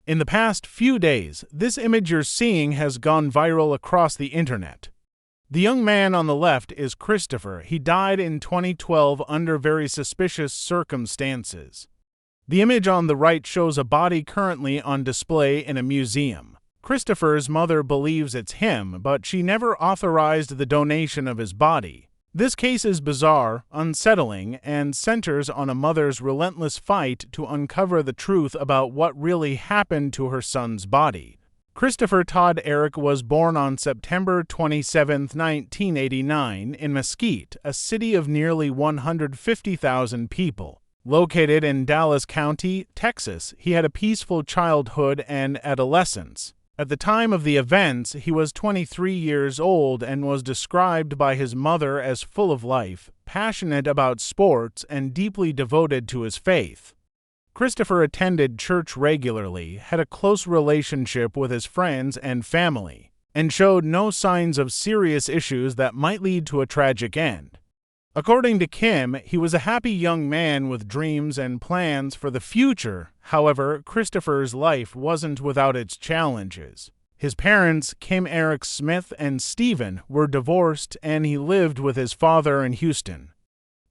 In the past few days, this image you're seeing has gone viral across the internet. The young man on the left is Christopher. He died in 2012 under very suspicious circumstances. The image on the right shows a body currently on display in a museum. Christopher's mother believes it's him, but she never authorized the donation of his body. This case is bizarre, unsettling, and centers on a mother's relentless fight to uncover the truth about what really happened to her son's body. Christopher Todd Eric was born on September 27, 1989, in Mesquite, a city of nearly 150,000 people. Located in Dallas County, Texas, he had a peaceful childhood and adolescence. At the time of the events, he was 23 years old and was described by his mother as full of life, passionate about sports, and deeply devoted to his faith. Christopher attended church regularly, had a close relationship with his friends and family, and showed no signs of serious issues that might lead to a tragic end. According to Kim, he was a happy young man with dreams and plans for the future. However, Christopher's life wasn't without its challenges. His parents, Kim Eric Smith and Stephen, were divorced, and he lived with his father in Houston.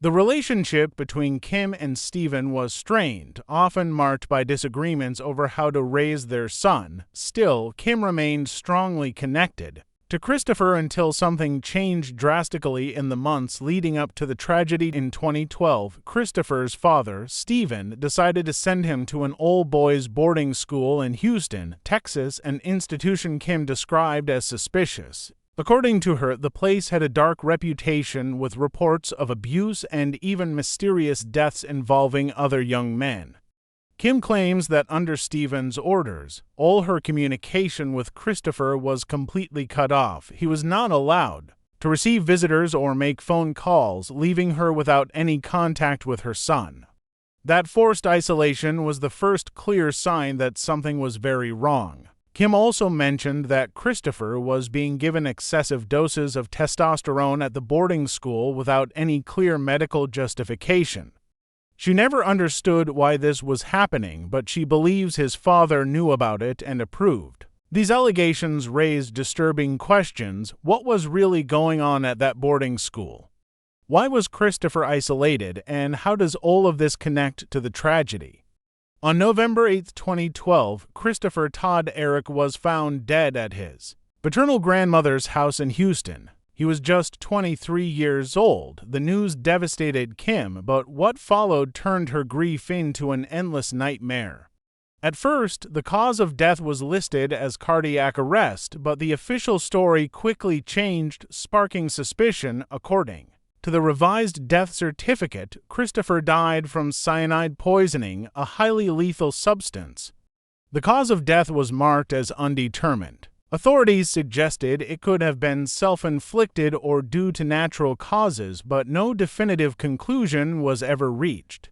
The relationship between Kim and Stephen was strained, often marked by disagreements over how to raise their son. Still, Kim remained strongly connected to Christopher until something changed drastically in the months leading up to the tragedy in 2012. Christopher's father, Stephen, decided to send him to an all-boys boarding school in Houston, Texas, an institution Kim described as suspicious. According to her, the place had a dark reputation with reports of abuse and even mysterious deaths involving other young men. Kim claims that under Stephen's orders, all her communication with Christopher was completely cut off. He was not allowed to receive visitors or make phone calls, leaving her without any contact with her son. That forced isolation was the first clear sign that something was very wrong. Kim also mentioned that Christopher was being given excessive doses of testosterone at the boarding school without any clear medical justification. She never understood why this was happening, but she believes his father knew about it and approved. These allegations raised disturbing questions. What was really going on at that boarding school? Why was Christopher isolated, and how does all of this connect to the tragedy? On November 8, 2012, Christopher Todd Eric was found dead at his paternal grandmother's house in Houston. He was just 23 years old. The news devastated Kim, but what followed turned her grief into an endless nightmare. At first, the cause of death was listed as cardiac arrest, but the official story quickly changed, sparking suspicion. According to the revised death certificate, Christopher died from cyanide poisoning, a highly lethal substance. The cause of death was marked as undetermined. Authorities suggested it could have been self-inflicted or due to natural causes, but no definitive conclusion was ever reached.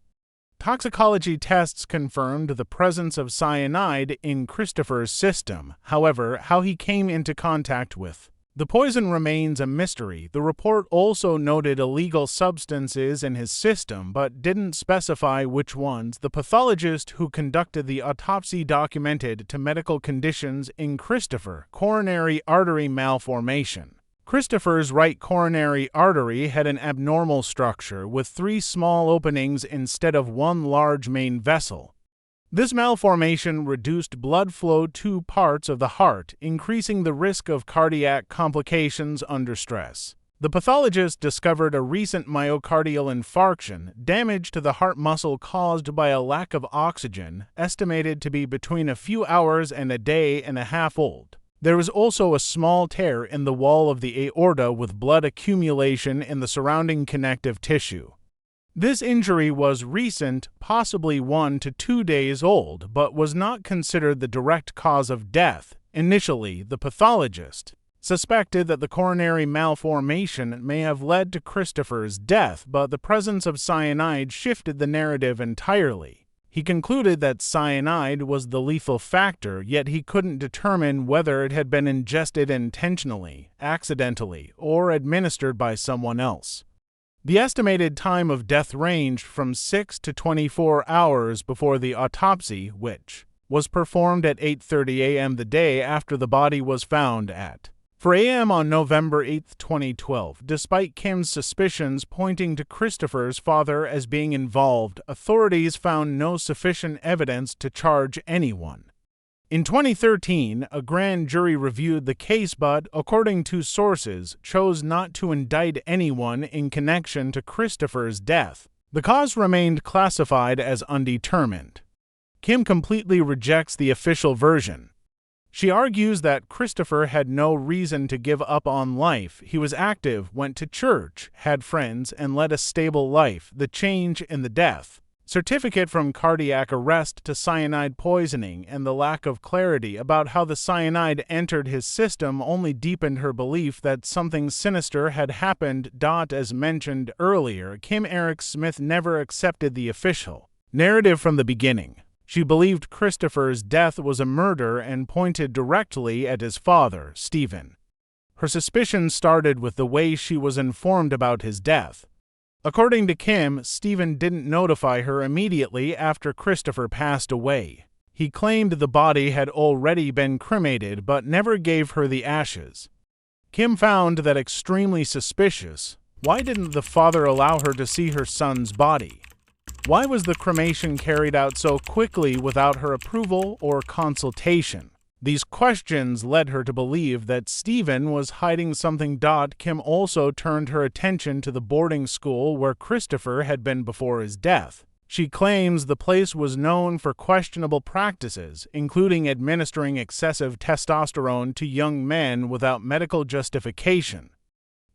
Toxicology tests confirmed the presence of cyanide in Christopher's system. However, how he came into contact with the poison remains a mystery. The report also noted illegal substances in his system, but didn't specify which ones. The pathologist who conducted the autopsy documented to medical conditions in Christopher: coronary artery malformation. Christopher's right coronary artery had an abnormal structure with 3 small openings instead of one large main vessel. This malformation reduced blood flow to parts of the heart, increasing the risk of cardiac complications under stress. The pathologist discovered a recent myocardial infarction, damage to the heart muscle caused by a lack of oxygen, estimated to be between a few hours and a day and a half old. There was also a small tear in the wall of the aorta with blood accumulation in the surrounding connective tissue. This injury was recent, possibly 1 to 2 days old, but was not considered the direct cause of death. Initially, the pathologist suspected that the coronary malformation may have led to Christopher's death, but the presence of cyanide shifted the narrative entirely. He concluded that cyanide was the lethal factor, yet he couldn't determine whether it had been ingested intentionally, accidentally, or administered by someone else. The estimated time of death ranged from 6 to 24 hours before the autopsy, which was performed at 8:30 a.m. the day after the body was found at 4 a.m. on November 8, 2012. Despite Kim's suspicions pointing to Christopher's father as being involved, authorities found no sufficient evidence to charge anyone. In 2013, a grand jury reviewed the case but, according to sources, chose not to indict anyone in connection to Christopher's death. The cause remained classified as undetermined. Kim completely rejects the official version. She argues that Christopher had no reason to give up on life. He was active, went to church, had friends, and led a stable life. The change in the death certificate from cardiac arrest to cyanide poisoning and the lack of clarity about how the cyanide entered his system only deepened her belief that something sinister had happened. As mentioned earlier, Kim Eric Smith never accepted the official narrative from the beginning. She believed Christopher's death was a murder and pointed directly at his father, Stephen. Her suspicions started with the way she was informed about his death. According to Kim, Stephen didn't notify her immediately after Christopher passed away. He claimed the body had already been cremated but never gave her the ashes. Kim found that extremely suspicious. Why didn't the father allow her to see her son's body? Why was the cremation carried out so quickly without her approval or consultation? These questions led her to believe that Stephen was hiding something. Kim also turned her attention to the boarding school where Christopher had been before his death. She claims the place was known for questionable practices, including administering excessive testosterone to young men without medical justification.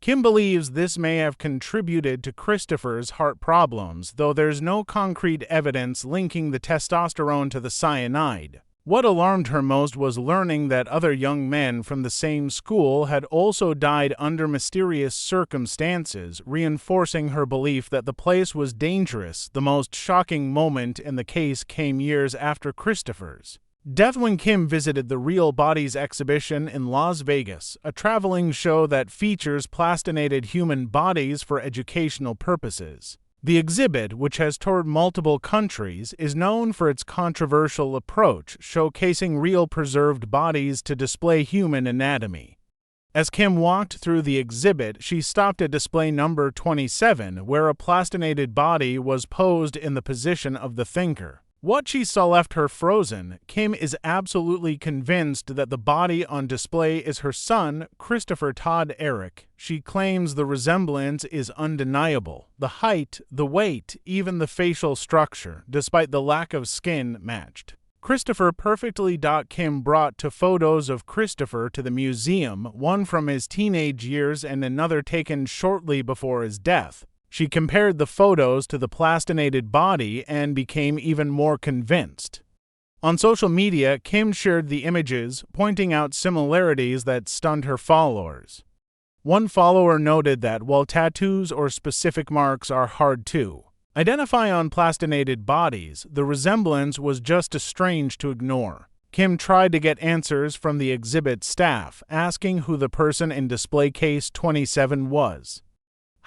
Kim believes this may have contributed to Christopher's heart problems, though there's no concrete evidence linking the testosterone to the cyanide. What alarmed her most was learning that other young men from the same school had also died under mysterious circumstances, reinforcing her belief that the place was dangerous. The most shocking moment in the case came years after Christopher's death when Kim visited the Real Bodies exhibition in Las Vegas, a traveling show that features plastinated human bodies for educational purposes. The exhibit, which has toured multiple countries, is known for its controversial approach, showcasing real preserved bodies to display human anatomy. As Kim walked through the exhibit, she stopped at display number 27, where a plastinated body was posed in the position of the thinker. What she saw left her frozen. Kim is absolutely convinced that the body on display is her son, Christopher Todd Eric. She claims the resemblance is undeniable. The height, the weight, even the facial structure, despite the lack of skin, matched Christopher perfectly. Kim brought two photos of Christopher to the museum, one from his teenage years and another taken shortly before his death. She compared the photos to the plastinated body and became even more convinced. On social media, Kim shared the images, pointing out similarities that stunned her followers. One follower noted that while tattoos or specific marks are hard to identify on plastinated bodies, the resemblance was just as strange to ignore. Kim tried to get answers from the exhibit staff, asking who the person in display case 27 was.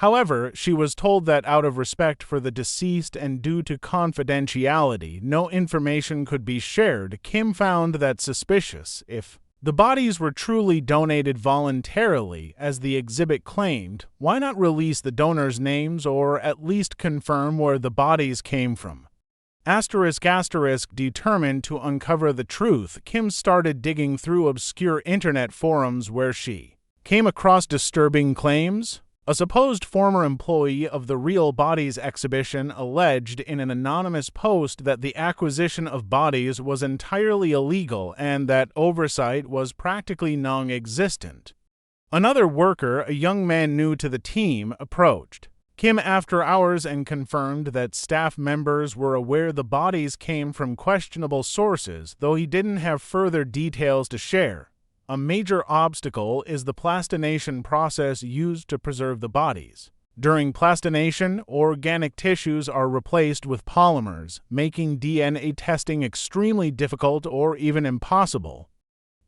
However, she was told that out of respect for the deceased and due to confidentiality, no information could be shared. Kim found that suspicious. If the bodies were truly donated voluntarily, as the exhibit claimed, why not release the donors' names or at least confirm where the bodies came from? Determined to uncover the truth, Kim started digging through obscure internet forums where she came across disturbing claims. A supposed former employee of the Real Bodies exhibition alleged in an anonymous post that the acquisition of bodies was entirely illegal and that oversight was practically non-existent. Another worker, a young man new to the team, approached Kim after hours and confirmed that staff members were aware the bodies came from questionable sources, though he didn't have further details to share. A major obstacle is the plastination process used to preserve the bodies. During plastination, organic tissues are replaced with polymers, making DNA testing extremely difficult or even impossible.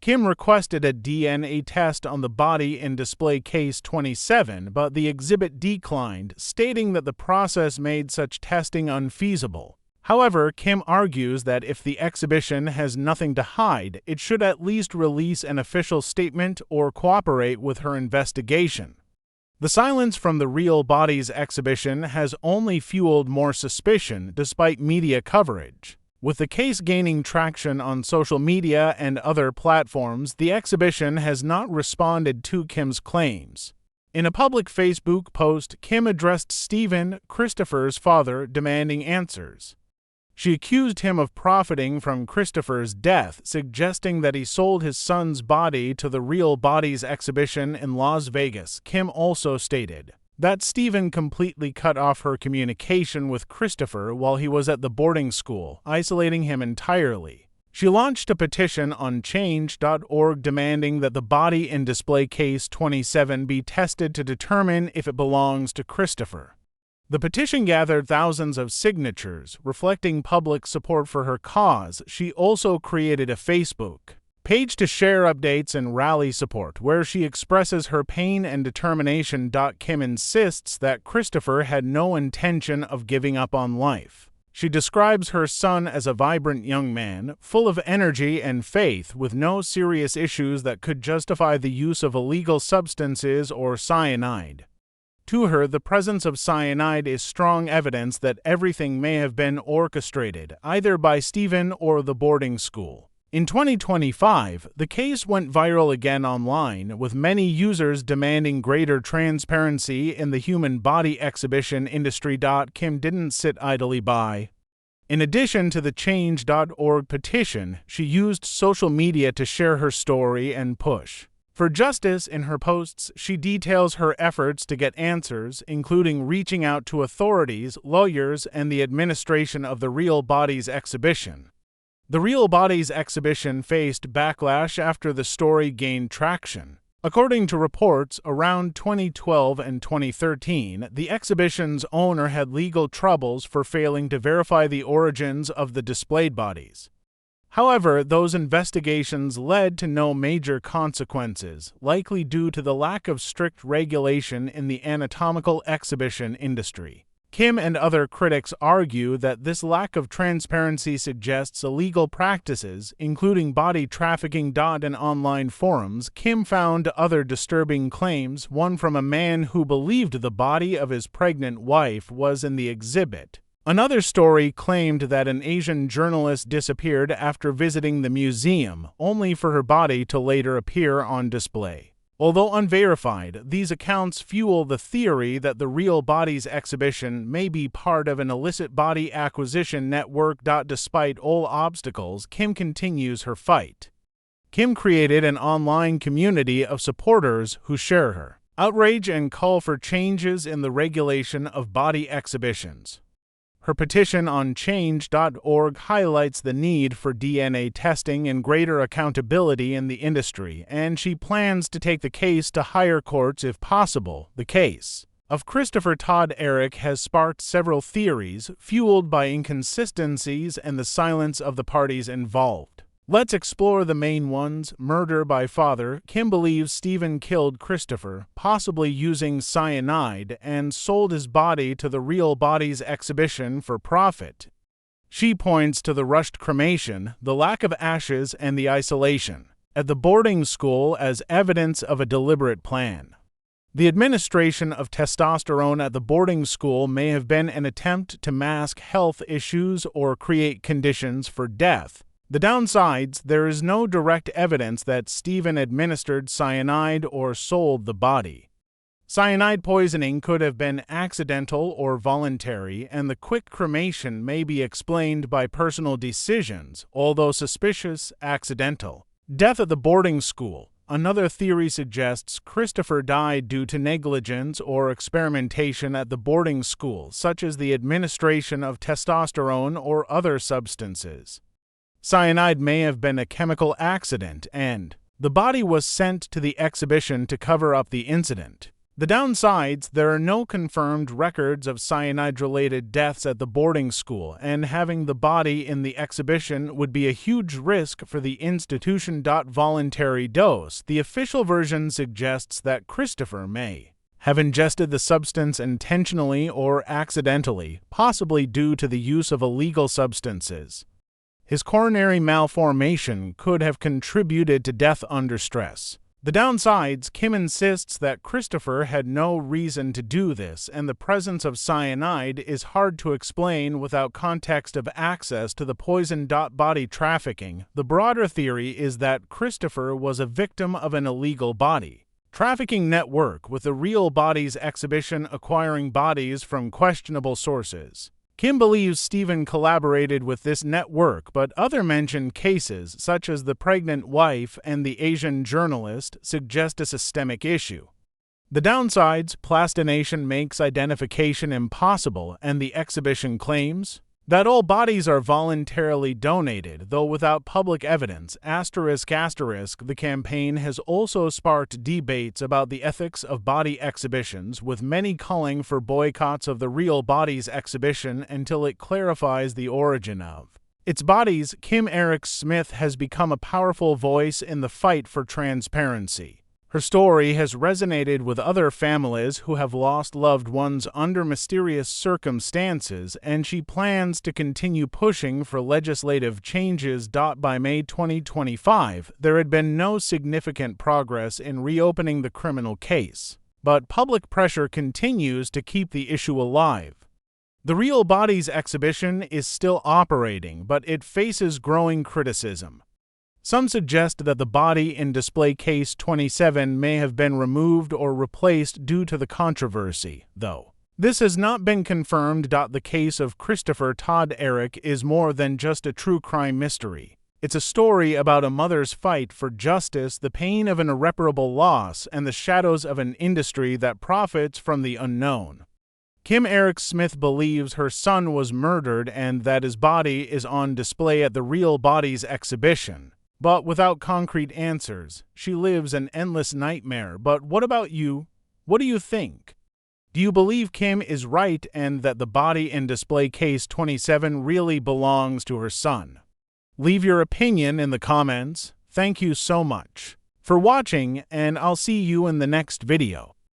Kim requested a DNA test on the body in display case 27, but the exhibit declined, stating that the process made such testing unfeasible. However, Kim argues that if the exhibition has nothing to hide, it should at least release an official statement or cooperate with her investigation. The silence from the Real Bodies exhibition has only fueled more suspicion despite media coverage. With the case gaining traction on social media and other platforms, the exhibition has not responded to Kim's claims. In a public Facebook post, Kim addressed Stephen, Christopher's father, demanding answers. She accused him of profiting from Christopher's death, suggesting that he sold his son's body to the Real Bodies exhibition in Las Vegas. Kim also stated that Stephen completely cut off her communication with Christopher while he was at the boarding school, isolating him entirely. She launched a petition on Change.org demanding that the body in display case 27 be tested to determine if it belongs to Christopher. The petition gathered thousands of signatures, reflecting public support for her cause. She also created a Facebook page to share updates and rally support, where she expresses her pain and determination. Kim insists that Christopher had no intention of giving up on life. She describes her son as a vibrant young man, full of energy and faith, with no serious issues that could justify the use of illegal substances or cyanide. To her, the presence of cyanide is strong evidence that everything may have been orchestrated, either by Stephen or the boarding school. In 2025, the case went viral again online, with many users demanding greater transparency in the human body exhibition industry. Kim didn't sit idly by. In addition to the Change.org petition, she used social media to share her story and push for justice. In her posts, she details her efforts to get answers, including reaching out to authorities, lawyers, and the administration of the Real Bodies exhibition. The Real Bodies exhibition faced backlash after the story gained traction. According to reports, around 2012 and 2013, the exhibition's owner had legal troubles for failing to verify the origins of the displayed bodies. However, those investigations led to no major consequences, likely due to the lack of strict regulation in the anatomical exhibition industry. Kim and other critics argue that this lack of transparency suggests illegal practices, including body trafficking. In online forums, Kim found other disturbing claims, one from a man who believed the body of his pregnant wife was in the exhibit. Another story claimed that an Asian journalist disappeared after visiting the museum, only for her body to later appear on display. Although unverified, these accounts fuel the theory that the Real Bodies exhibition may be part of an illicit body acquisition network. Despite all obstacles, Kim continues her fight. Kim created an online community of supporters who share her outrage and call for changes in the regulation of body exhibitions. Her petition on Change.org highlights the need for DNA testing and greater accountability in the industry, and she plans to take the case to higher courts if possible. The case of Christopher Todd Eric has sparked several theories, fueled by inconsistencies and the silence of the parties involved. Let's explore the main ones. Murder by father. Kim believes Stephen killed Christopher, possibly using cyanide, and sold his body to the Real Bodies exhibition for profit. She points to the rushed cremation, the lack of ashes, and the isolation at the boarding school as evidence of a deliberate plan. The administration of testosterone at the boarding school may have been an attempt to mask health issues or create conditions for death. The downsides: there is no direct evidence that Stephen administered cyanide or sold the body. Cyanide poisoning could have been accidental or voluntary, and the quick cremation may be explained by personal decisions, although suspicious, accidental. Death at the boarding school. Another theory suggests Christopher died due to negligence or experimentation at the boarding school, such as the administration of testosterone or other substances. Cyanide may have been a chemical accident, and the body was sent to the exhibition to cover up the incident. The downsides: there are no confirmed records of cyanide-related deaths at the boarding school, and having the body in the exhibition would be a huge risk for the institution. Voluntary dose. The official version suggests that Christopher may have ingested the substance intentionally or accidentally, possibly due to the use of illegal substances. His coronary malformation could have contributed to death under stress. The downsides, Kim insists that Christopher had no reason to do this, and the presence of cyanide is hard to explain without context of access to the poison. Body trafficking. The broader theory is that Christopher was a victim of an illegal body trafficking network, with the Real Bodies exhibition acquiring bodies from questionable sources. Kim believes Stephen collaborated with this network, but other mentioned cases, such as the pregnant wife and the Asian journalist, suggest a systemic issue. The downsides, plastination makes identification impossible, and the exhibition claims that all bodies are voluntarily donated, though without public evidence. The campaign has also sparked debates about the ethics of body exhibitions, with many calling for boycotts of the Real Bodies exhibition until it clarifies the origin of its bodies. Kim Eric-Smith has become a powerful voice in the fight for transparency. Her story has resonated with other families who have lost loved ones under mysterious circumstances, and she plans to continue pushing for legislative changes. By May 2025, there had been no significant progress in reopening the criminal case, but public pressure continues to keep the issue alive. The Real Bodies exhibition is still operating, but it faces growing criticism. Some suggest that the body in display case 27 may have been removed or replaced due to the controversy, though this has not been confirmed. The case of Christopher Todd Eric is more than just a true crime mystery. It's a story about a mother's fight for justice, the pain of an irreparable loss, and the shadows of an industry that profits from the unknown. Kim Eric-Smith believes her son was murdered and that his body is on display at the Real Bodies exhibition. But without concrete answers, she lives an endless nightmare. But what about you? What do you think? Do you believe Kim is right and that the body in display case 27 really belongs to her son? Leave your opinion in the comments. Thank you so much for watching, and I'll see you in the next video.